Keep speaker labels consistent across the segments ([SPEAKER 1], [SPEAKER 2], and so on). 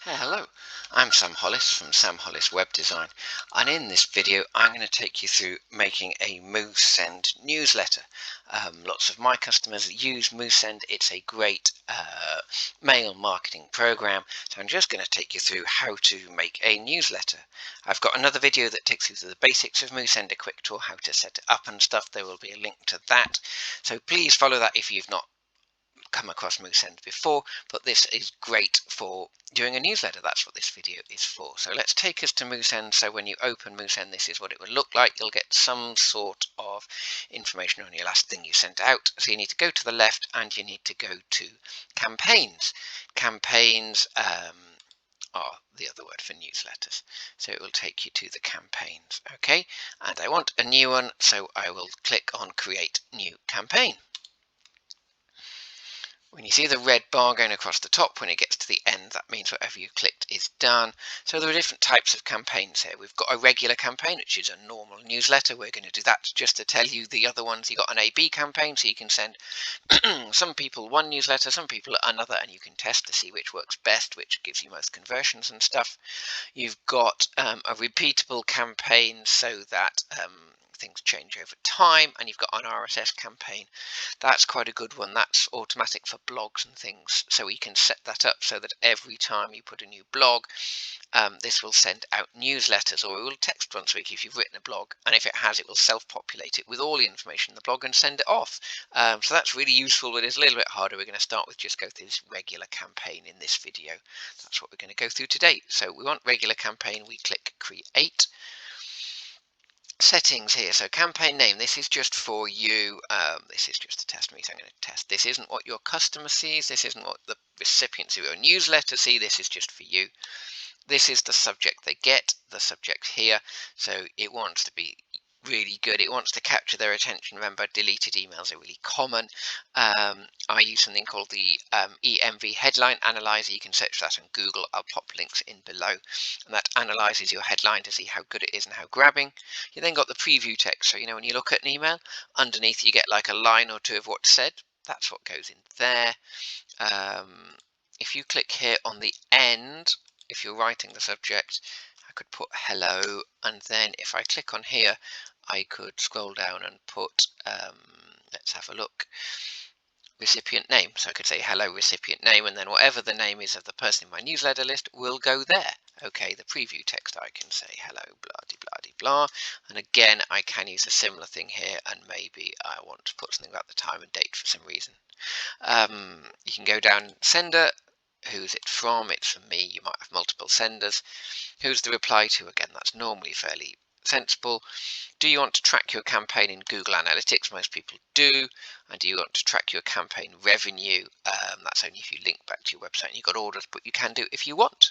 [SPEAKER 1] Hello, I'm Sam Hollis from Sam Hollis Web Design, and in this video I'm going to take you through making a Moosend newsletter. Lots of my customers use Moosend. It's a great mail marketing program, so I'm just going to take you through how to make a newsletter. I've got another video that takes you through the basics of Moosend, a quick tour, how to set it up and stuff. There will be a link to that, so please follow that if you've not come across Moosend before, but this is great for doing a newsletter. That's what this video is for. So let's take us to Moosend. So when you open Moosend, this is what it would look like. You'll get some sort of information on your last thing you sent out. So you need to go to the left and you need to go to campaigns. Campaigns are the other word for newsletters. So it will take you to the campaigns. Okay, and I want a new one, so I will click on create new campaign. When you see the red bar going across the top when it gets to the end, that means whatever you clicked is done. So there are different types of campaigns here. We've got a regular campaign, which is a normal newsletter. We're going to do that just to tell you the other ones. You've got an A/B campaign, so you can send some people one newsletter, some people another, and you can test to see which works best, which gives you most conversions and stuff. You've got a repeatable campaign so that things change over time, and you've got an RSS campaign. That's quite a good one. That's automatic for blogs and things, so you can set that up so that every time you put a new blog, this will send out newsletters, or it will text once a week if you've written a blog, and if it has, it will self-populate it with all the information in the blog and send it off. So that's really useful, but it's a little bit harder. We're going to start with just go through this regular campaign in this video. That's what we're going to go through today. So we want regular campaign. We click create. Settings here. So campaign name, this is just for you. This is just a test me, so I'm going to test. This isn't what your customer sees. This isn't what the recipients of your newsletter see. This is just for you. This is the subject they get, the subject here. So it wants to be really good. It wants to capture their attention. Remember, deleted emails are really common. I use something called the EMV headline analyzer. You can search that on Google. I'll pop links in below, and that analyzes your headline to see how good it is and how grabbing. You then got the preview text. So when you look at an email, underneath you get like a line or two of what's said. That's what goes in there. If you click here on the end, if you're writing the subject, I could put hello, and then if I click on here, I could scroll down and put, let's have a look, recipient name. So I could say hello recipient name, and then whatever the name is of the person in my newsletter list will go there. Okay, the preview text, I can say hello blah blah blah, and again I can use a similar thing here, and maybe I want to put something about the time and date for some reason. You can go down sender. Who's it from? It's from me. You might have multiple senders. Who's the reply to? Again, that's normally fairly sensible. Do you want to track your campaign in Google Analytics? Most people do. And do you want to track your campaign revenue? That's only if you link back to your website and you've got orders, but you can do if you want.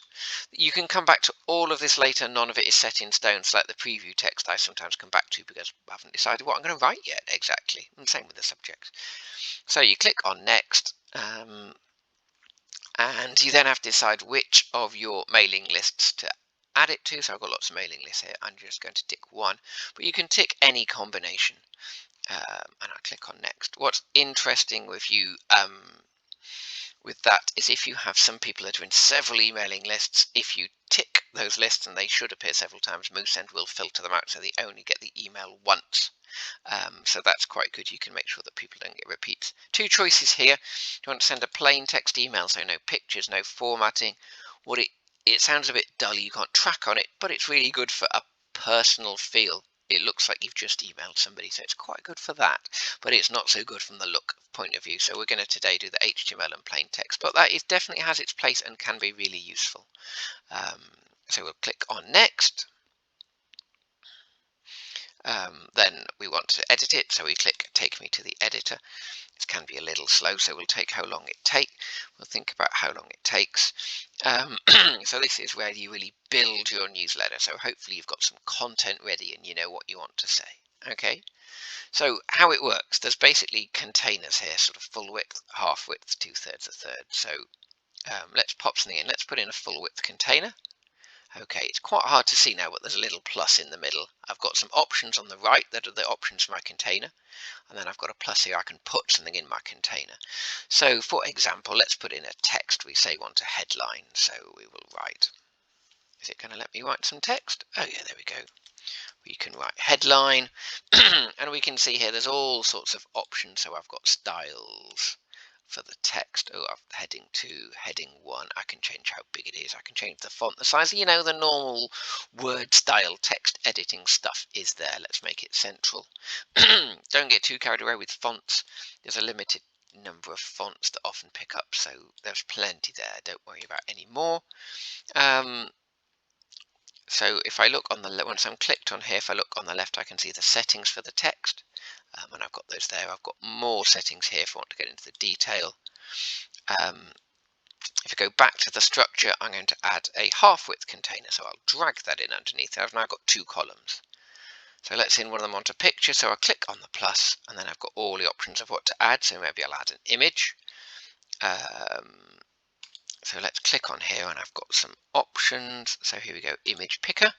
[SPEAKER 1] You can come back to all of this later. None of it is set in stone. So like the preview text, I sometimes come back to because I haven't decided what I'm going to write yet exactly. And same with the subject. So you click on next. And you then have to decide which of your mailing lists to add it to. So I've got lots of mailing lists here. I'm just going to tick one, but you can tick any combination. And I'll click on next. What's interesting with you with that is if you have some people that are in several emailing lists, if you tick those lists, and they should appear several times, Moosend will filter them out so they only get the email once. So that's quite good. You can make sure that people don't get repeats. Two choices here. Do you want to send a plain text email, so no pictures, no formatting? It sounds a bit dull, you can't track on it, but it's really good for a personal feel. It looks like you've just emailed somebody, so it's quite good for that, but it's not so good from the look point of view. So we're going to today do the HTML and plain text, but that definitely has its place and can be really useful. So we'll click on next. Then we want to edit it, so we click take me to the editor. This can be a little slow, so we'll take how long it takes. We'll think about how long it takes. So this is where you really build your newsletter. So hopefully you've got some content ready and you know what you want to say. Okay, so how it works, there's basically containers here, sort of full width, half width, 2/3, 1/3. So let's pop something in. Let's put in a full width container. Okay, it's quite hard to see now, but there's a little plus in the middle. I've got some options on the right that are the options for my container, and then I've got a plus here I can put something in my container. So for example, let's put in a text. We say want a headline, so we will write. Is it going to let me write some text? Oh yeah, there we go. We can write headline, and we can see here there's all sorts of options. So I've got styles for the text. Oh, I've heading 2, heading 1. I can change how big it is. I can change the font, the size. You know, the normal word style text editing stuff is there. Let's make it central. Don't get too carried away with fonts. There's a limited number of fonts that often pick up, so there's plenty there. Don't worry about any more. So if I look on the once I'm clicked on here, if I look on the left, I can see the settings for the text, and I've got those there. I've got more settings here if I want to get into the detail. If I go back to the structure, I'm going to add a half-width container, so I'll drag that in underneath. I've now got 2 columns. So let's in one of them onto picture, so I'll click on the plus, and then I've got all the options of what to add. So maybe I'll add an image. So let's click on here, and I've got some options. So here we go, image picker.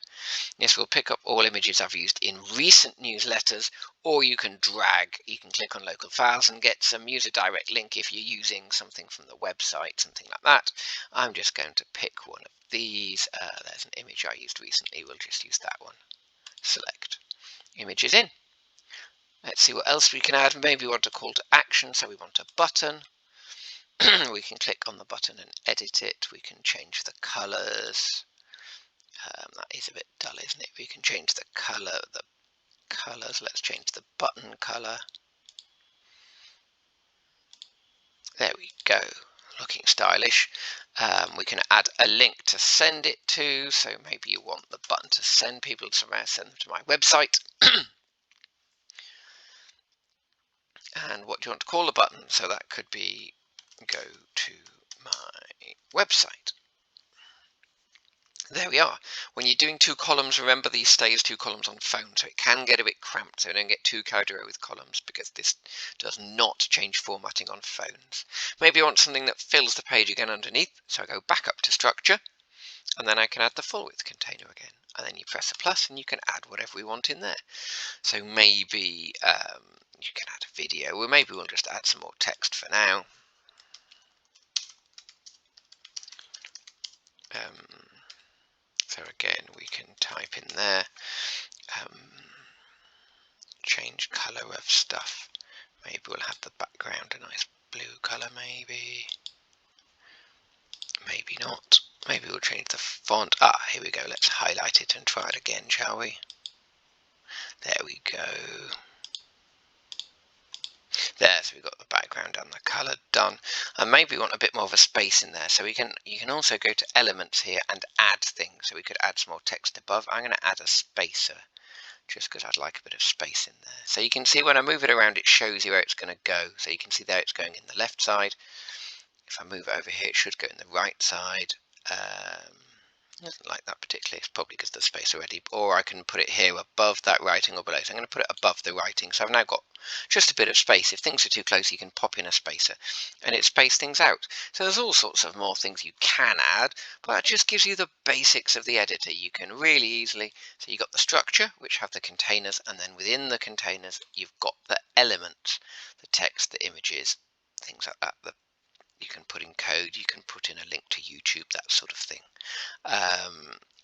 [SPEAKER 1] This will pick up all images I've used in recent newsletters, or you can drag. You can click on local files and get some user direct link if you're using something from the website, something like that. I'm just going to pick one of these. There's an image I used recently. We'll just use that one. Select images in. Let's see what else we can add. Maybe we want a call to action, so we want a button. We can click on the button and edit it. We can change the colors. That is a bit dull, isn't it? We can change the color, the colors. Let's change the button color. There we go, looking stylish. We can add a link to send it to, so maybe you want the button to send people somewhere, send them to my website. And what do you want to call the button? So that could be go to my website. There we are. When you're doing 2 columns, remember these stay as 2 columns on phone, so it can get a bit cramped, so don't get too carried away with columns, because this does not change formatting on phones. Maybe you want something that fills the page again underneath, so I go back up to structure, and then I can add the full width container again, and then you press a plus and you can add whatever we want in there. So maybe you can add a video, or maybe we'll just add some more text for now. So again, we can type in there, change color of stuff. Maybe we'll have the background a nice blue color, maybe not. Maybe we'll change the font. Here we go. Let's highlight it and try it again, shall we? There we go. There, so we've got the background and the color done. And maybe we want a bit more of a space in there. So you can also go to elements here and add things. So we could add some more text above. I'm going to add a spacer, just because I'd like a bit of space in there. So you can see when I move it around, it shows you where it's going to go. So you can see there it's going in the left side. If I move it over here, it should go in the right side. Doesn't like that particularly. It's probably because the space already. Or I can put it here above that writing or below. So I'm going to put it above the writing. So I've now got just a bit of space. If things are too close, you can pop in a spacer and it spaces things out. So there's all sorts of more things you can add, but that just gives you the basics of the editor. You can really easily, so you've got the structure, which have the containers, and then within the containers, you've got the elements, the text, the images, things like that. You can put in code, you can put in a link to YouTube, that sort of thing.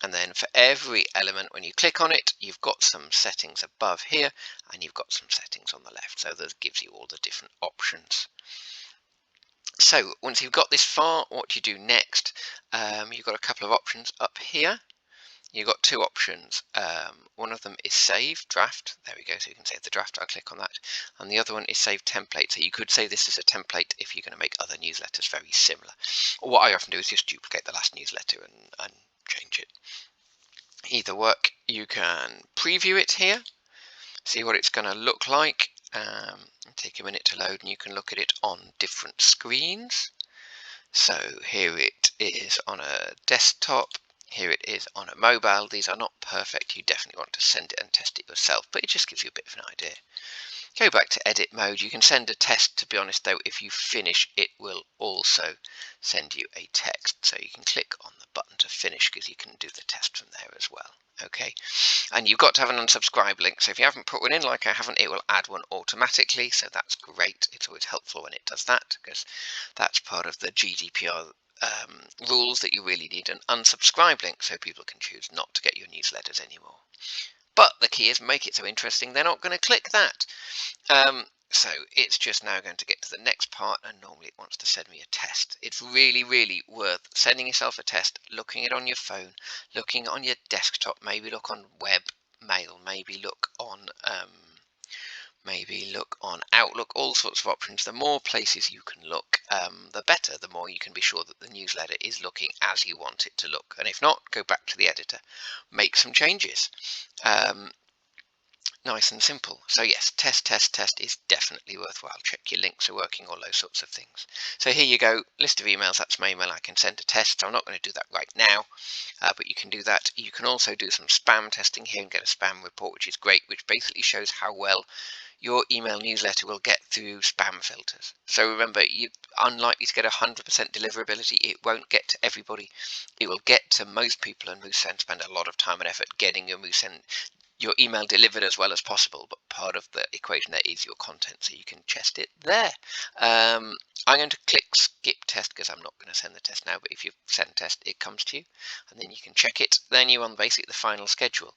[SPEAKER 1] And then for every element, when you click on it, you've got some settings above here, and you've got some settings on the left. So that gives you all the different options. So once you've got this far, what do you do next? You've got a couple of options up here. You've got 2 options. One of them is save draft. There we go. So you can save the draft. I'll click on that. And the other one is save template. So you could save this as a template if you're going to make other newsletters very similar. Or what I often do is just duplicate the last newsletter and change it. Either work. You can preview it here, see what it's going to look like. Take a minute to load, and you can look at it on different screens. So here it is on a desktop. Here it is on a mobile. These are not perfect. You definitely want to send it and test it yourself, but it just gives you a bit of an idea. Go back to edit mode. You can send a test. To be honest, though, if you finish, it will also send you a text. So you can click on the button to finish, because you can do the test from there as well. Okay, and you've got to have an unsubscribe link. So if you haven't put one in, like I haven't, it will add one automatically. So that's great. It's always helpful when it does that, because that's part of the GDPR rules, that you really need an unsubscribe link so people can choose not to get your newsletters anymore. But the key is make it so interesting they're not going to click that. So it's just now going to get to the next part, and normally it wants to send me a test. It's really, really worth sending yourself a test, looking it on your phone, looking on your desktop, maybe look on web mail, maybe look on Outlook, all sorts of options. The more places you can look, the better. The more you can be sure that the newsletter is looking as you want it to look. And if not, go back to the editor, make some changes. Nice and simple. So yes, test is definitely worthwhile. Check your links are working, all those sorts of things. So here you go, list of emails. That's my email. I can send a test. So I'm not going to do that right now, but you can do that. You can also do some spam testing here and get a spam report, which is great, which basically shows how well your email newsletter will get through spam filters. So remember, you're unlikely to get 100% deliverability. It won't get to everybody. It will get to most people, and Moosend spend a lot of time and effort getting your email delivered as well as possible, but part of the equation there is your content, so you can test it there. I'm going to click skip test because I'm not going to send the test now, but if you send test, it comes to you, and then you can check it. Then you're on basically the final schedule.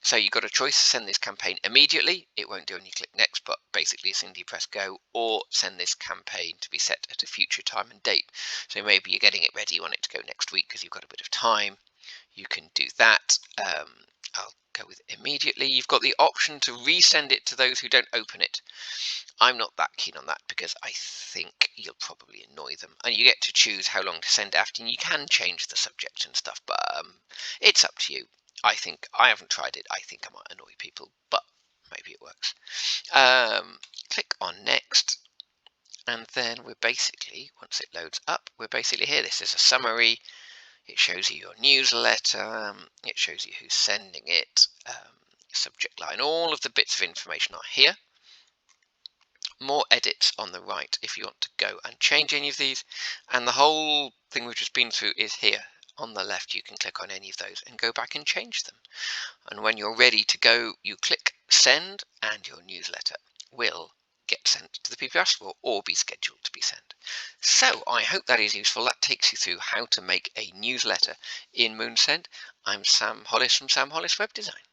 [SPEAKER 1] So you've got a choice: send this campaign immediately. It won't do when you click next, but basically as soon as you press go, or send this campaign to be set at a future time and date. So maybe you're getting it ready, you want it to go next week because you've got a bit of time. You can do that. I'll go with immediately. You've got the option to resend it to those who don't open it. I'm not that keen on that because I think you'll probably annoy them, and you get to choose how long to send after, and you can change the subject and stuff, but it's up to you. I haven't tried it. I think I might annoy people, but maybe it works. Click on next, and then we're basically, once it loads up, we're basically here. This is a summary. It shows you your newsletter, it shows you who's sending it, subject line, all of the bits of information are here. More edits on the right if you want to go and change any of these, and the whole thing we've just been through is here. On the left, you can click on any of those and go back and change them. And when you're ready to go, you click send, and your newsletter will get sent to the people you asked for, or be scheduled to be sent. So I hope that is useful. That takes you through how to make a newsletter in Moosend. I'm Sam Hollis from Sam Hollis Web Design.